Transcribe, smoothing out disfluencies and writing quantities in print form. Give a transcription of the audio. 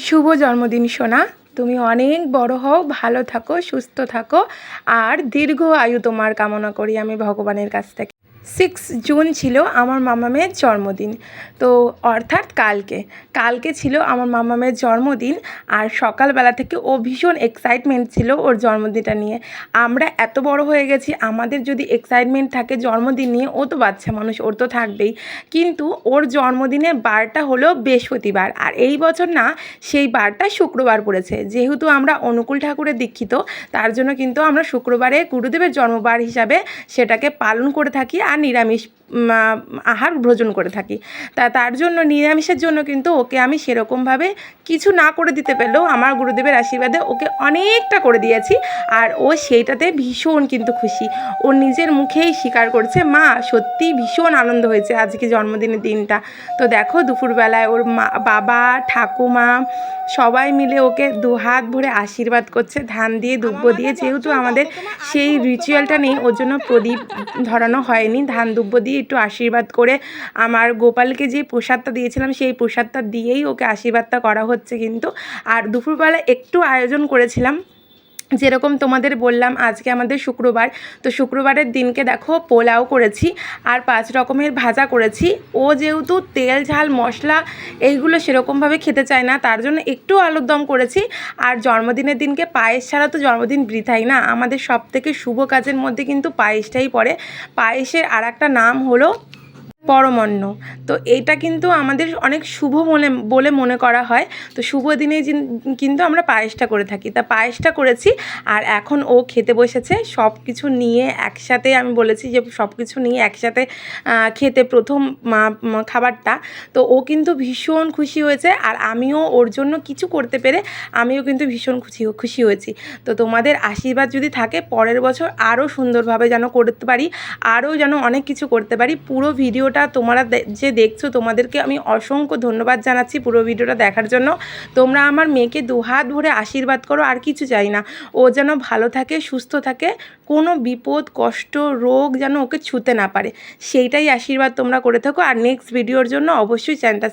শুভ জন্মদিন সোনা। তুমি অনেক বড় হও, ভালো থাকো, সুস্থ থাকো আর দীর্ঘ আয়ু তোমার কামনা করি আমি ভগবানের কাছ থেকে। 6 জুন ছিল আমার মামামের জন্মদিন। তো অর্থাৎ কালকে ছিল আমার মামামের জন্মদিন। আর সকালবেলা থেকে ও ভীষণ এক্সাইটমেন্ট ছিল ওর জন্মদিনটা নিয়ে। আমরা এত বড় হয়ে গেছি, আমাদের যদি এক্সাইটমেন্ট থাকে জন্মদিন নিয়ে, ও তো বাচ্চা মানুষ, ওর তো থাকবেই। কিন্তু ওর জন্মদিনের বারটা হলো বৃহস্পতিবার, আর এই বছর না সেই বারটা শুক্রবার পড়েছে। যেহেতু আমরা অনুকূল ঠাকুরের দীক্ষিত, তার জন্য কিন্তু আমরা শুক্রবারে গুরুদেবের জন্মবার হিসাবে সেটাকে পালন করে থাকি আর নিরামিষ আহার ভোজন করে থাকি। তার জন্য নিরামিষের জন্য কিন্তু ওকে আমি সেরকমভাবে কিছু না করে দিতে পেলেও আমার গুরুদেবের আশীর্বাদে ওকে অনেকটা করে দিয়েছি। আর ও সেইটাতে ভীষণ কিন্তু খুশি। ও নিজের মুখেই স্বীকার করছে, মা সত্যিই ভীষণ আনন্দ হয়েছে আজকে জন্মদিনের দিনটা। তো দেখো দুপুরবেলায় ওর বাবা, ঠাকুমা সবাই মিলে ওকে দুহাত ভরে আশীর্বাদ করছে, ধান দিয়ে দুব্ব দিয়ে। যেহেতু আমাদের সেই রিচুয়ালটা নেই, ওর জন্য প্রদীপ ধরানো হয়নি। ধান দুব্ব দিয়ে একটু আশীর্বাদ করে আমার গোপালকে যে প্রসাদটা দিয়েছিলাম সেই প্রসাদটা দিয়েই ওকে আশীর্বাদটা করা হচ্ছে কিন্তু। আর দুপুরবেলা একটু আয়োজন করেছিলাম, যেরকম তোমাদের বললাম আজকে আমাদের শুক্রবার। তো শুক্রবারের দিনকে দেখো পোলাও করেছি আর 5 রকমের ভাজা করেছি। ও যেহেতু তেল ঝাল মশলা এইগুলো সেরকমভাবে খেতে চায় না, তার জন্য একটু আলুর দম করেছি। আর জন্মদিনের দিনকে পায়েস ছাড়া তো জন্মদিন বৃথাই না। আমাদের সব থেকে শুভ কাজের মধ্যে কিন্তু পায়েসটাই পড়ে। পায়েসের আর একটা নাম হলো পরমন্ন। তো এটা কিন্তু আমাদের অনেক শুভ বলে মনে করা হয়। তো শুভ দিনে কিন্তু আমরা পায়েসটা করে থাকি। তা পায়েসটা করেছি আর এখন ও খেতে বসেছে সব কিছু নিয়ে একসাথে। আমি বলেছি যে সব কিছু নিয়ে একসাথে খেতে প্রথম খাবারটা। তো ও কিন্তু ভীষণ খুশি হয়েছে আর আমিও ওর জন্য কিছু করতে পেরে আমিও কিন্তু ভীষণ খুশি হয়েছি। তো তোমাদের আশীর্বাদ যদি থাকে পরের বছর আরও সুন্দরভাবে যেন করতে পারি, আরও যেন অনেক কিছু করতে পারি। পুরো ভিডিওটা তোমরা যে দেখছো তোমাদেরকে আমি অসংখ্য ধন্যবাদ জানাচ্ছি পুরো ভিডিওটা দেখার জন্য। তোমরা আমার মেয়েকে দুহাত ভরে আশীর্বাদ করো, আর কিছু চাই না। ও যেন ভালো থাকে, সুস্থ থাকে, কোনো বিপদ কষ্ট রোগ যেন ওকে ছুঁতে না পারে, সেইটাই আশীর্বাদ তোমরা করে থাকো। আর নেক্সট ভিডিওর জন্য অবশ্যই চ্যানেলটা